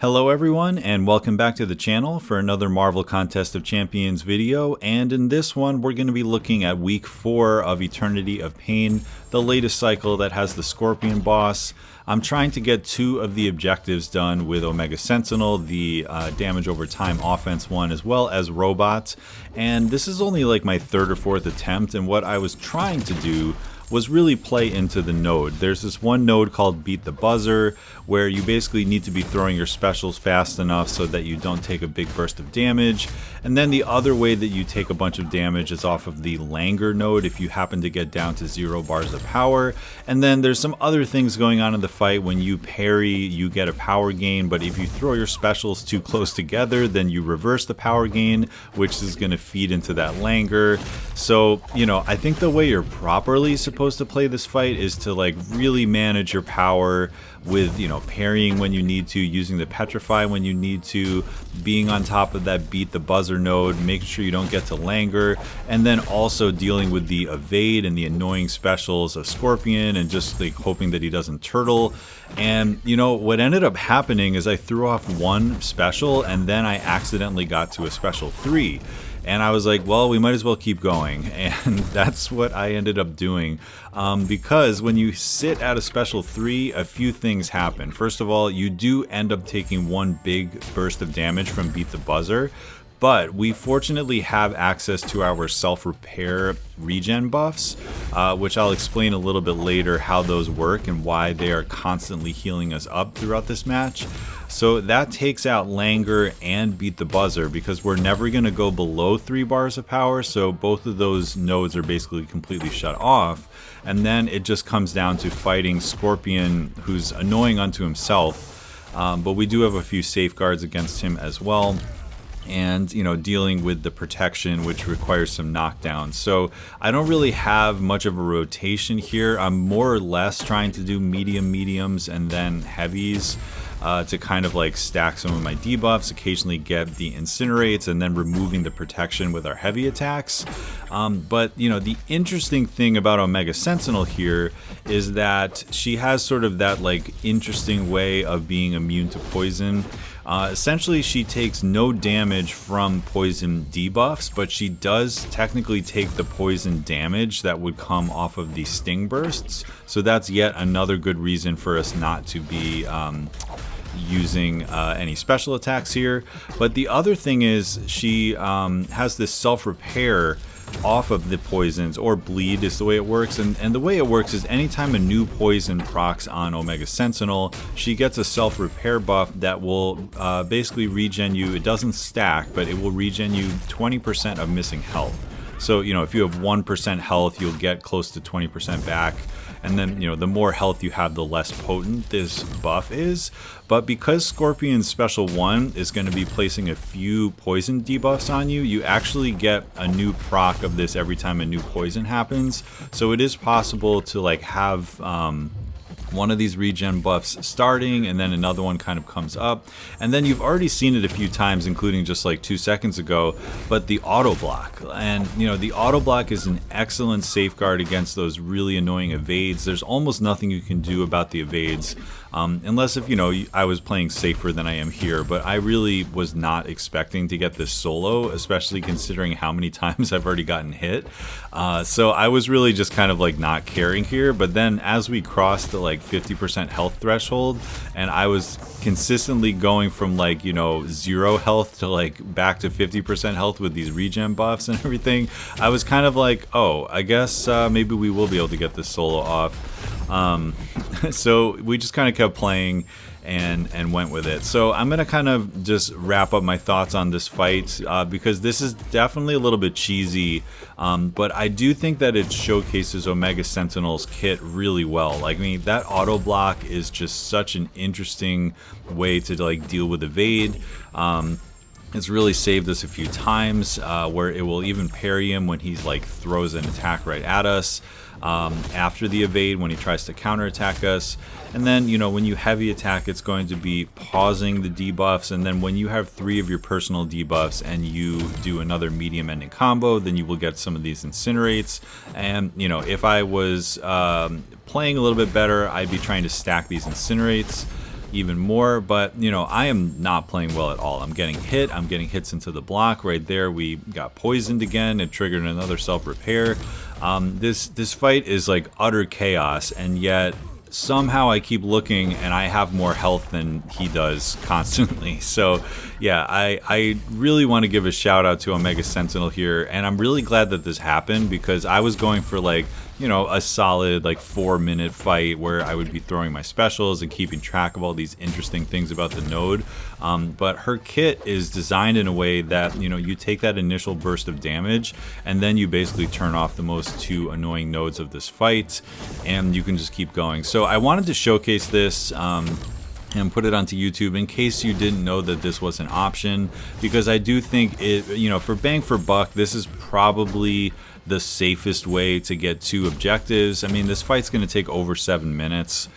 Hello everyone, and welcome back to the channel for another Marvel Contest of Champions video. And in this one, we're going to be looking at week 4 of Eternity of Pain, the latest cycle that has the Scorpion boss. I'm trying to get 2 of the objectives done with Omega Sentinel, the damage over time offense one, as well as Robot. And this is only like my 3rd or 4th attempt, and what I was trying to do was really play into the node. There's this one node called Beat the Buzzer, where you basically need to be throwing your specials fast enough so that you don't take a big burst of damage. And then the other way that you take a bunch of damage is off of the Langer node if you happen to get down to 0 bars of power. And then there's some other things going on in the fight. When you parry, you get a power gain, but if you throw your specials too close together, then you reverse the power gain, which is going to feed into that Langer. So, you know, I think the way you're properly supposed to play this fight is to like really manage your power with, you know, parrying when you need to, using the petrify when you need to, being on top of that Beat the Buzzer node, making sure you don't get to Langer, and then also dealing with the evade and the annoying specials of Scorpion and just like hoping that he doesn't turtle. And you know what ended up happening is I threw off one special and then I accidentally got to a special 3. And I was like, well, we might as well keep going. And that's what I ended up doing. Because when you sit at a special 3, a few things happen. First of all, you do end up taking one big burst of damage from Beat the Buzzer. But we fortunately have access to our self-repair regen buffs, which I'll explain a little bit later how those work and why they are constantly healing us up throughout this match. So that takes out Langer and Beat the Buzzer because we're never going to go below 3 bars of power, so both of those nodes are basically completely shut off. And then it just comes down to fighting Scorpion, who's annoying unto himself, but we do have a few safeguards against him as well. And, you know, dealing with the protection, which requires some knockdowns. So I don't really have much of a rotation here. I'm more or less trying to do mediums and then heavies to kind of like stack some of my debuffs, occasionally get the incinerates, and then removing the protection with our heavy attacks. But, you know, the interesting thing about Omega Sentinel here is that she has sort of that like interesting way of being immune to poison. Essentially, she takes no damage from poison debuffs, but she does technically take the poison damage that would come off of the sting bursts. So that's yet another good reason for us not to be using any special attacks here. But the other thing is she has this self-repair off of the poisons, or bleed is the way it works, and the way it works is anytime a new poison procs on Omega Sentinel, she gets a self-repair buff that will basically regen you. It doesn't stack, but it will regen you 20% of missing health. So, you know, if you have 1% health, you'll get close to 20% back. And then, you know, the more health you have, the less potent this buff is. But because Scorpion's Special 1 is going to be placing a few poison debuffs on you, you actually get a new proc of this every time a new poison happens. So it is possible to like have one of these regen buffs starting and then another one kind of comes up, and then you've already seen it a few times, including just like 2 seconds ago, but the auto block. And you know, the auto block is an excellent safeguard against those really annoying evades. There's almost nothing you can do about the evades, unless if, you know, I was playing safer than I am here, but I really was not expecting to get this solo, especially considering how many times I've already gotten hit. So I was really just kind of like not caring here. But then as we crossed the like 50% health threshold, and I was consistently going from like, you know, 0 health to like back to 50% health with these regen buffs and everything, I was kind of like, oh, I guess maybe we will be able to get this solo off. So we just kind of kept playing and went with it. So I'm gonna kind of just wrap up my thoughts on this fight because this is definitely a little bit cheesy, but I do think that it showcases Omega Sentinel's kit really well. Like, I mean, that auto block is just such an interesting way to like deal with evade. It's really saved us a few times where it will even parry him when he's like throws an attack right at us. After the evade, when he tries to counterattack us. And then, you know, when you heavy attack, it's going to be pausing the debuffs. And then when you have 3 of your personal debuffs and you do another medium ending combo, then you will get some of these incinerates. And, you know, if I was playing a little bit better, I'd be trying to stack these incinerates. even more. But, you know, I am not playing well at all. I'm getting hit. I'm getting hits into the block. Right there, we got poisoned again. It triggered another self-repair. This fight is like utter chaos, and yet somehow I keep looking and I have more health than he does constantly. So yeah, I really want to give a shout out to Omega Sentinel here, and I'm really glad that this happened, because I was going for like, you know, a solid like 4-minute fight where I would be throwing my specials and keeping track of all these interesting things about the node. But her kit is designed in a way that, you know, you take that initial burst of damage and then you basically turn off the most two annoying nodes of this fight, and you can just keep going. So I wanted to showcase this and put it onto YouTube in case you didn't know that this was an option, because I do think it, you know, for bang for buck, this is probably the safest way to get 2 objectives. I mean, this fight's going to take over 7 minutes,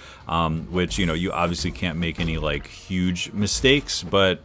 which, you know, you obviously can't make any like huge mistakes, but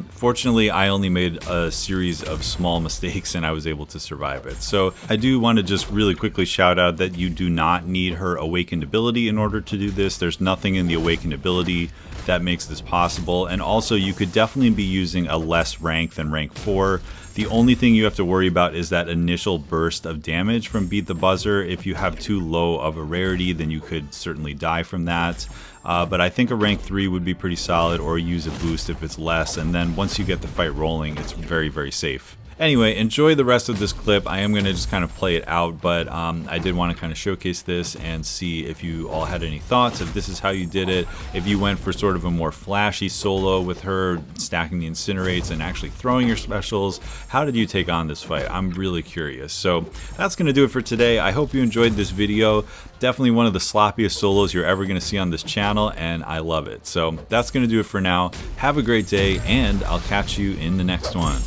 fortunately I only made a series of small mistakes and I was able to survive it. So I do want to just really quickly shout out that you do not need her awakened ability in order to do this. There's nothing in the awakened ability that makes this possible, and also you could definitely be using a less rank than rank 4. The only thing you have to worry about is that initial burst of damage from Beat the Buzzer. If you have too low of a rarity, then you could certainly die from that. But I think a rank 3 would be pretty solid, or use a boost if it's less, and then once you get the fight rolling, it's very, very safe. Anyway, enjoy the rest of this clip. I am going to just kind of play it out, but I did want to kind of showcase this and see if you all had any thoughts, if this is how you did it, if you went for sort of a more flashy solo with her stacking the incinerates and actually throwing your specials. How did you take on this fight? I'm really curious. So that's going to do it for today. I hope you enjoyed this video. Definitely one of the sloppiest solos you're ever going to see on this channel, and I love it. So that's going to do it for now. Have a great day, and I'll catch you in the next one.